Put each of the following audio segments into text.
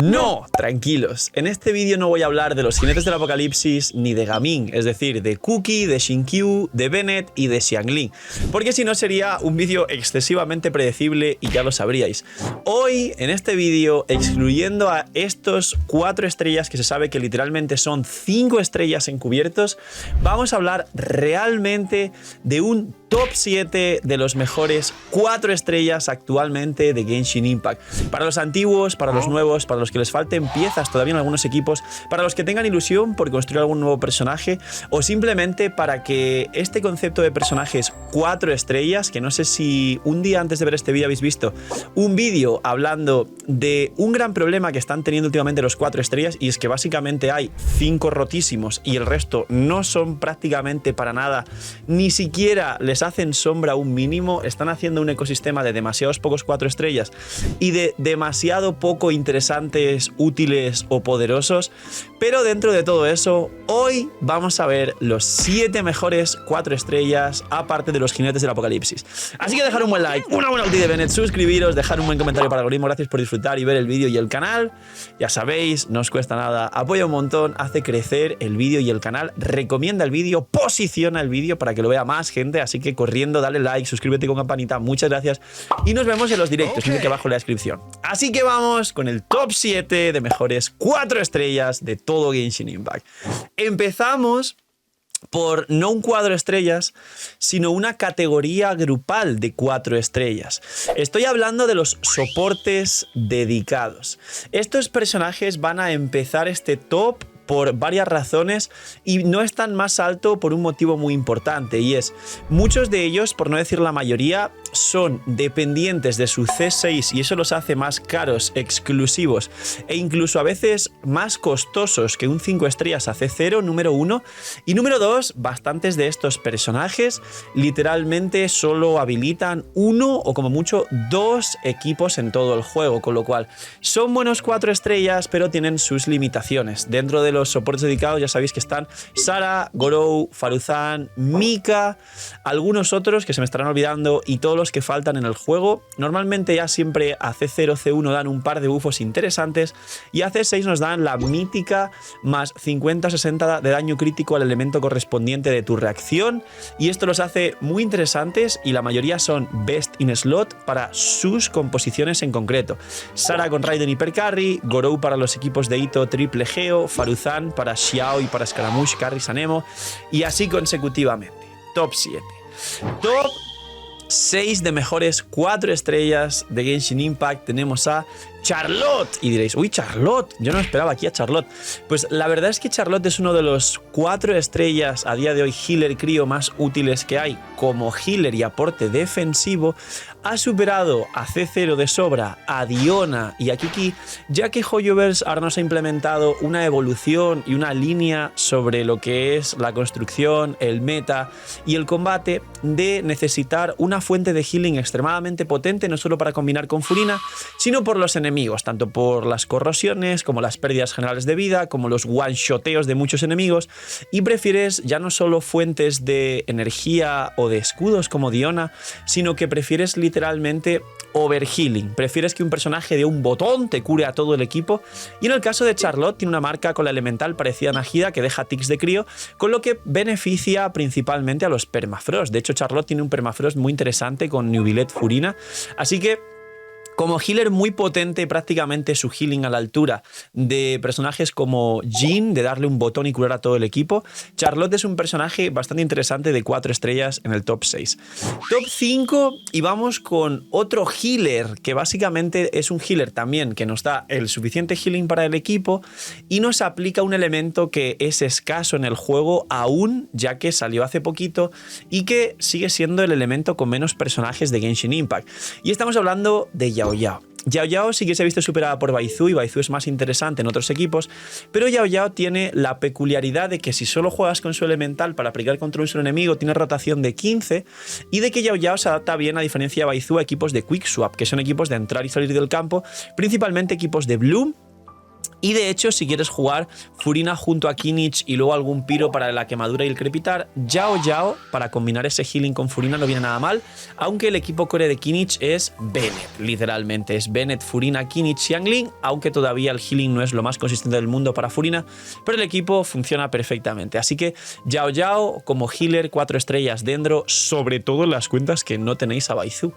No, tranquilos. En este vídeo no voy a hablar de los jinetes del apocalipsis ni de Gaming, es decir, de Cookie, de Xingqiu, de Bennett y de Xiangling, porque si no sería un vídeo excesivamente predecible y ya lo sabríais. Hoy, en este vídeo, excluyendo a estos 4 estrellas que se sabe que literalmente son 5 estrellas encubiertos, vamos a hablar realmente de un top 7 de los mejores 4 estrellas actualmente de Genshin Impact. Para los antiguos, para los nuevos, para los que les falten piezas todavía en algunos equipos, para los que tengan ilusión por construir algún nuevo personaje o simplemente para que este concepto de personajes 4 estrellas, que no sé si un día antes de ver este vídeo habéis visto un vídeo hablando de un gran problema que están teniendo últimamente los 4 estrellas, y es que básicamente hay 5 rotísimos y el resto no son prácticamente para nada, ni siquiera les hacen sombra un mínimo. Están haciendo un ecosistema de demasiados pocos 4 estrellas y de demasiado poco interesantes, útiles o poderosos. Pero dentro de todo eso, hoy vamos a ver los 7 mejores 4 estrellas aparte de los jinetes del apocalipsis. Así que dejar un buen like, una buena ulti de Bennett, suscribiros, dejar un buen comentario para el algoritmo. Gracias por disfrutar y ver el vídeo y el canal. Ya sabéis, no os cuesta nada, apoya un montón, hace crecer el vídeo y el canal, recomienda el vídeo, posiciona el vídeo para que lo vea más gente. Así que corriendo, dale like, suscríbete con campanita, muchas gracias y nos vemos en los directos, link aquí abajo en la descripción. Así que vamos con el top 7 de mejores 4 estrellas de todo Genshin Impact. Empezamos por no un cuadro estrellas, sino una categoría grupal de 4 estrellas. Estoy hablando de los soportes dedicados. Estos personajes van a empezar este top por varias razones y no están más alto por un motivo muy importante, y es, muchos de ellos, por no decir la mayoría, son dependientes de su C6 y eso los hace más caros, exclusivos e incluso a veces más costosos que un 5 estrellas a C0, número 1. Y número 2, bastantes de estos personajes literalmente solo habilitan 1 o como mucho 2 equipos en todo el juego, con lo cual son buenos 4 estrellas pero tienen sus limitaciones. Dentro de los soportes dedicados ya sabéis que están Sara, Gorou, Faruzan, Mika, algunos otros que se me estarán olvidando y todos los que faltan en el juego. Normalmente ya siempre a C0, C1 dan un par de bufos interesantes y a C6 nos dan la mítica más 50-60 de daño crítico al elemento correspondiente de tu reacción, y esto los hace muy interesantes y la mayoría son best in slot para sus composiciones en concreto. Sara con Raiden Hypercarry, Gorou para los equipos de Ito Triple Geo, Faruzan para Xiao y para Scaramouche Carry Sanemo, y así consecutivamente. Top 7. Top 6 de mejores 4 estrellas de Genshin Impact tenemos a Charlotte. Y diréis, uy, Charlotte, yo no esperaba aquí a Charlotte. Pues la verdad es que Charlotte es uno de los 4 estrellas a día de hoy healer crío más útiles que hay como healer y aporte defensivo. Ha superado a C0 de sobra, a Diona y a Kiki, ya que Hoyoverse ahora nos ha implementado una evolución y una línea sobre lo que es la construcción, el meta y el combate de necesitar una fuente de healing extremadamente potente, no solo para combinar con Furina, sino por los enemigos, tanto por las corrosiones como las pérdidas generales de vida, como los one-shoteos de muchos enemigos, y prefieres ya no solo fuentes de energía o de escudos como Diona, sino que prefieres literalmente overhealing. Prefieres que un personaje de un botón te cure a todo el equipo, y en el caso de Charlotte tiene una marca con la elemental parecida a Najida que deja tics de crío, con lo que beneficia principalmente a los permafrost. De hecho, Charlotte tiene un permafrost muy interesante con Nubilet Furina, así que como healer muy potente, prácticamente su healing a la altura de personajes como Jhin, de darle un botón y curar a todo el equipo. Charlotte es un personaje bastante interesante de 4 estrellas en el top 6. Top 5, y vamos con otro healer, que básicamente es un healer también que nos da el suficiente healing para el equipo y nos aplica un elemento que es escaso en el juego aún, ya que salió hace poquito y que sigue siendo el elemento con menos personajes de Genshin Impact. Y estamos hablando de Yao Yao. Yao Yao sí que se ha visto superada por Baizu y Baizu es más interesante en otros equipos, pero Yao Yao tiene la peculiaridad de que si solo juegas con su elemental para aplicar contra un solo enemigo tiene rotación de 15, y de que Yao Yao se adapta bien, a diferencia de Baizu, a equipos de Quick Swap, que son equipos de entrar y salir del campo, principalmente equipos de Bloom Y de hecho, si quieres jugar Furina junto a Kinnich y luego algún piro para la quemadura y el crepitar, Yao Yao para combinar ese healing con Furina no viene nada mal, aunque el equipo core de Kinnich es Bennett, literalmente. Es Bennett, Furina, Kinnich, Xiangling, aunque todavía el healing no es lo más consistente del mundo para Furina, pero el equipo funciona perfectamente. Así que Yao Yao como healer, 4 estrellas dentro, sobre todo en las cuentas que no tenéis a Baizu.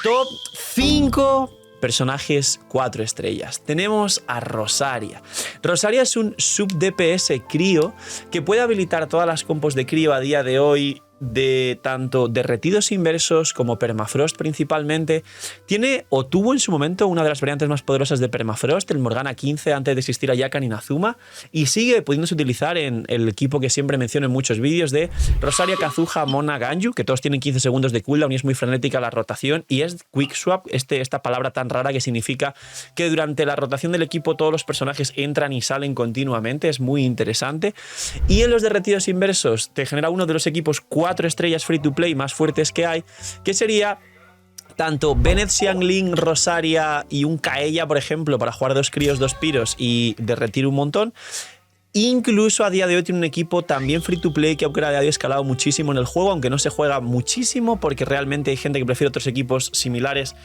Top 5... personajes 4 estrellas. Tenemos a Rosaria. Rosaria es un sub DPS crío que puede habilitar todas las compos de crío a día de hoy, de tanto derretidos inversos como permafrost principalmente. Tiene o tuvo en su momento una de las variantes más poderosas de permafrost, el Morgana 15, antes de existir a Yakan y Nazuma, y sigue pudiéndose utilizar en el equipo que siempre menciono en muchos vídeos de Rosaria, Kazuha, Mona, Ganyu, que todos tienen 15 segundos de cooldown y es muy frenética la rotación, y es Quick Swap, esta palabra tan rara que significa que durante la rotación del equipo todos los personajes entran y salen continuamente, es muy interesante. Y en los derretidos inversos te genera uno de los equipos 4 estrellas free to play más fuertes que hay, que sería tanto Bennett, Xiangling, Rosaria y un Kaeya, por ejemplo, para jugar 2 críos, 2 piros y derretir un montón. Incluso a día de hoy tiene un equipo también free to play que aunque ha escalado muchísimo en el juego, aunque no se juega muchísimo porque realmente hay gente que prefiere otros equipos similares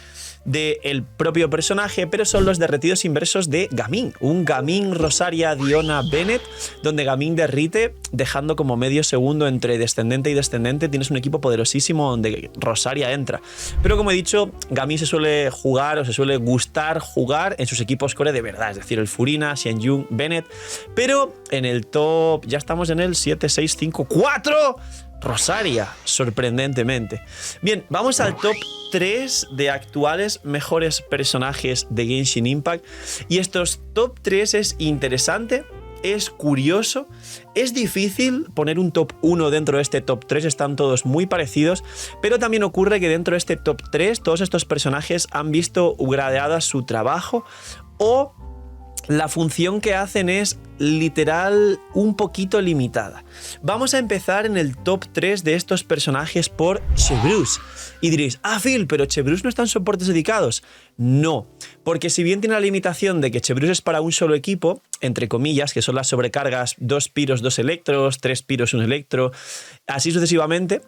del propio personaje, pero son los derretidos inversos de Gaming. Un Gaming, Rosaria, Diona, Bennett, donde Gaming derrite dejando como medio segundo entre descendente y descendente. Tienes un equipo poderosísimo donde Rosaria entra. Pero como he dicho, Gaming se suele jugar o se suele gustar jugar en sus equipos core de verdad, es decir, el Furina, Xianyun, Bennett, pero en el top ya estamos en el 7, 6, 5, 4... Rosaria, sorprendentemente. Bien, vamos al top 3 de actuales mejores personajes de Genshin Impact. Y estos top 3 es interesante, es curioso, es difícil poner un top 1 dentro de este top 3, están todos muy parecidos, pero también ocurre que dentro de este top 3 todos estos personajes han visto gradeada su trabajo o la función que hacen es literal un poquito limitada. Vamos a empezar en el top 3 de estos personajes por Chevreuse. Y diréis, Phil, pero Chevreuse no están soportes dedicados. No, porque si bien tiene la limitación de que Chevreuse es para un solo equipo, entre comillas, que son las sobrecargas 2 piros, 2 electros, 3 piros, 1 electro, así sucesivamente,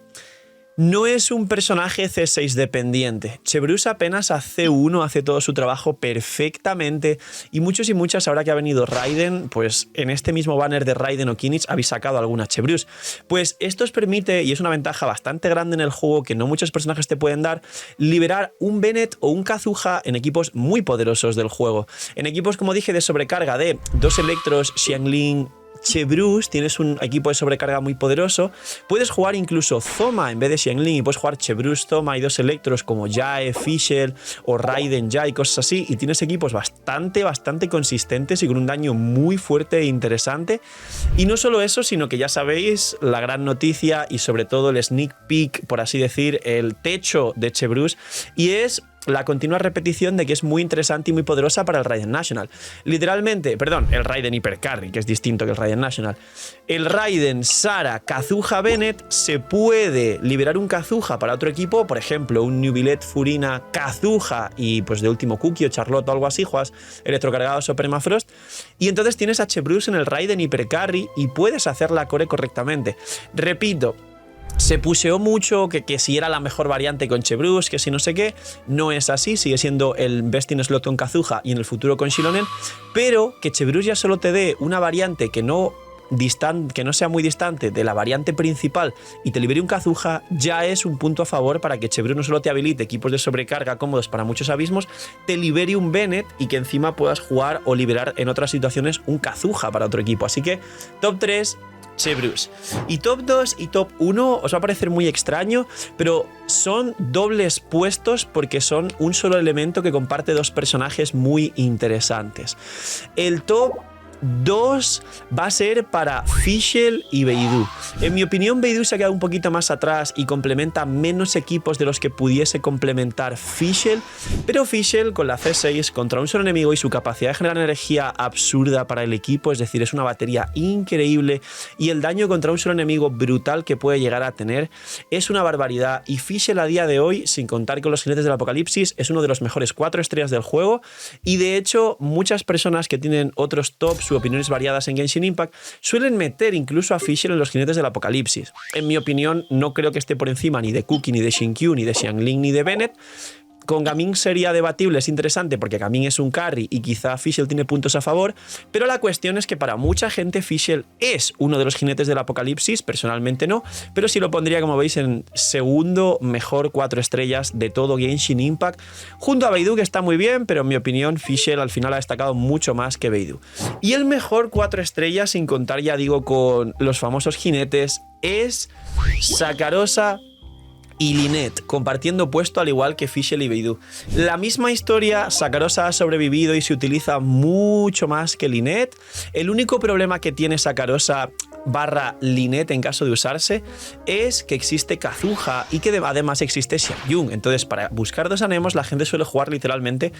no es un personaje C6 dependiente. Chevreuse apenas a C1 hace todo su trabajo perfectamente y muchos y muchas, ahora que ha venido Raiden, pues en este mismo banner de Raiden o Kinnich habéis sacado alguna Chevreuse. Pues esto os permite, y es una ventaja bastante grande en el juego que no muchos personajes te pueden dar, liberar un Bennett o un Kazuha en equipos muy poderosos del juego. En equipos, como dije, de sobrecarga de 2 electros, Xiangling, Chevreuse, tienes un equipo de sobrecarga muy poderoso, puedes jugar incluso Zoma en vez de Xiangling y puedes jugar Chevreuse, Zoma y 2 electros como Jae, Fischl o Raiden Jae, cosas así, y tienes equipos bastante consistentes y con un daño muy fuerte e interesante. Y no solo eso, sino que ya sabéis la gran noticia y sobre todo el sneak peek, por así decir, el techo de Chevreuse, y es la continua repetición de que es muy interesante y muy poderosa para el Raiden National. Literalmente, perdón, el Raiden Hyper Carry, que es distinto que el Raiden National. El Raiden, Sara, Kazuha, Bennett, se puede liberar un Kazuha para otro equipo, por ejemplo, un Nubilet, Furina, Kazuha y pues de último Cookie o Charlotte o algo así, juegas electrocargados o Permafrost, y entonces tienes a Chevreuse en el Raiden Hyper Carry y puedes hacer la core correctamente. Repito, se puseó mucho que si era la mejor variante con Chevreuse, que si no sé qué, no es así, sigue siendo el best in slot con Kazuha y en el futuro con Xilonen, pero que Chevreuse ya solo te dé una variante que no sea muy distante de la variante principal y te libere un Kazuha, ya es un punto a favor para que Chevreuse no solo te habilite equipos de sobrecarga cómodos para muchos abismos, te libere un Bennett y que encima puedas jugar o liberar en otras situaciones un Kazuha para otro equipo. Así que top 3, Chevreuse. Y top 2 y top 1 os va a parecer muy extraño, pero son dobles puestos porque son un solo elemento que comparte 2 personajes muy interesantes. El top 2 va a ser para Fischl y Beidou. En mi opinión, Beidou se ha quedado un poquito más atrás y complementa menos equipos de los que pudiese complementar Fischl, pero Fischl con la C6 contra un solo enemigo y su capacidad de generar energía absurda para el equipo, es decir, es una batería increíble y el daño contra un solo enemigo brutal que puede llegar a tener es una barbaridad. Y Fischl a día de hoy, sin contar con los jinetes del apocalipsis, es uno de los mejores 4 estrellas del juego y de hecho muchas personas que tienen otros tops u opiniones variadas en Genshin Impact suelen meter incluso a Fischl en los jinetes del apocalipsis. En mi opinión, no creo que esté por encima ni de Cookie, ni de Xingqiu, ni de Xiangling, ni de Bennett. Con Gaming sería debatible, es interesante porque Gaming es un carry y quizá Fischl tiene puntos a favor, pero la cuestión es que para mucha gente Fischl es uno de los jinetes del apocalipsis, personalmente no, pero sí lo pondría, como veis, en segundo mejor 4 estrellas de todo Genshin Impact, junto a Beidou, que está muy bien, pero en mi opinión Fischl al final ha destacado mucho más que Beidou. Y el mejor 4 estrellas, sin contar, ya digo, con los famosos jinetes, es Sakarosa y Lynette, compartiendo puesto al igual que Fischl y Beidou. La misma historia, Sakarosa ha sobrevivido y se utiliza mucho más que Lynette. El único problema que tiene Sakarosa barra Lynette en caso de usarse es que existe Kazuha y que además existe Xiangyun. Entonces, para buscar dos anemos, la gente suele jugar literalmente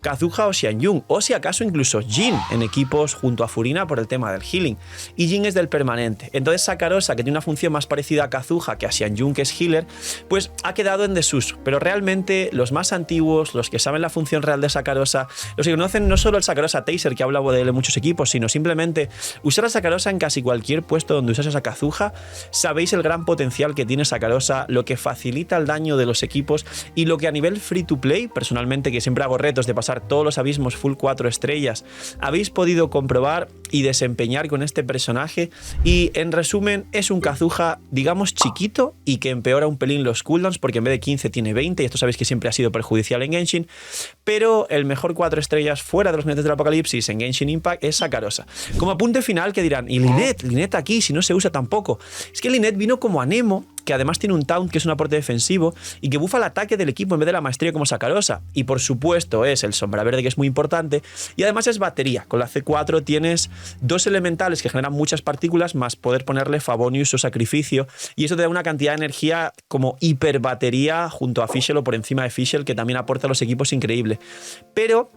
Kazuha o Xiangyun, o si acaso incluso Jin en equipos junto a Furina por el tema del healing. Y Jin es del permanente. Entonces, Sakarosa, que tiene una función más parecida a Kazuha que a Xiangyun, que es healer, pues ha quedado en desuso. Pero realmente los más antiguos, los que saben la función real de Sakarosa, los que conocen no solo el Sakarosa Taser, que ha hablado de él en muchos equipos, sino simplemente usar a Sakarosa en casi cualquier puesto donde usas a Kazuha, sabéis el gran potencial que tiene Sakarosa, lo que facilita el daño de los equipos y lo que a nivel free to play, personalmente que siempre hago retos de pasar todos los abismos full 4 estrellas, habéis podido comprobar y desempeñar con este personaje. Y en resumen, es un Kazuha, digamos, chiquito y que empeora un pelín los cooldowns, porque en vez de 15 tiene 20, y esto sabéis que siempre ha sido perjudicial en Genshin, pero el mejor 4 estrellas fuera de los jinetes del apocalipsis en Genshin Impact es Sakarosa. Como apunte final, que dirán, ¿y Lynette? Lynette aquí, si no se usa tampoco. Es que Lynette vino como anemo, que además tiene un taunt que es un aporte defensivo y que bufa el ataque del equipo en vez de la maestría como Sakarosa. Y por supuesto es el sombra verde, que es muy importante, y además es batería. Con la C4 tienes 2 elementales que generan muchas partículas, más poder ponerle Favonius o Sacrificio, y eso te da una cantidad de energía como hiper batería junto a Fischl o por encima de Fischl, que también aporta a los equipos increíble. Pero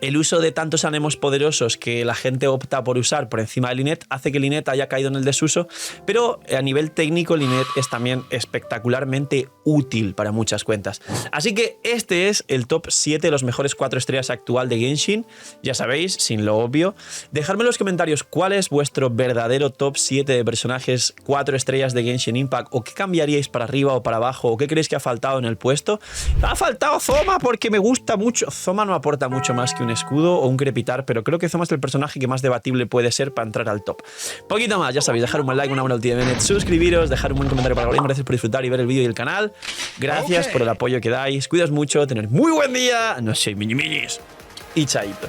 el uso de tantos anemos poderosos que la gente opta por usar por encima de Lynette hace que Lynette haya caído en el desuso, pero a nivel técnico Lynette es también espectacularmente útil para muchas cuentas. Así que este es el top 7 de los mejores 4 estrellas actual de Genshin. Ya sabéis, sin lo obvio. Dejadme en los comentarios cuál es vuestro verdadero top 7 de personajes 4 estrellas de Genshin Impact, o qué cambiaríais para arriba o para abajo, o qué creéis que ha faltado en el puesto. Ha faltado Zoma porque me gusta mucho. Zoma no aporta mucho más que un escudo o un crepitar, pero creo que Zoma es el personaje que más debatible puede ser para entrar al top. Poquito más, ya sabéis, dejar un buen like, una buena ulti de Bennett, suscribiros, dejar un buen comentario para el gracias por disfrutar y ver el vídeo y el canal. Gracias por el apoyo que dais, cuidaos mucho, tener muy buen día, no sé, mini minis, y chaito.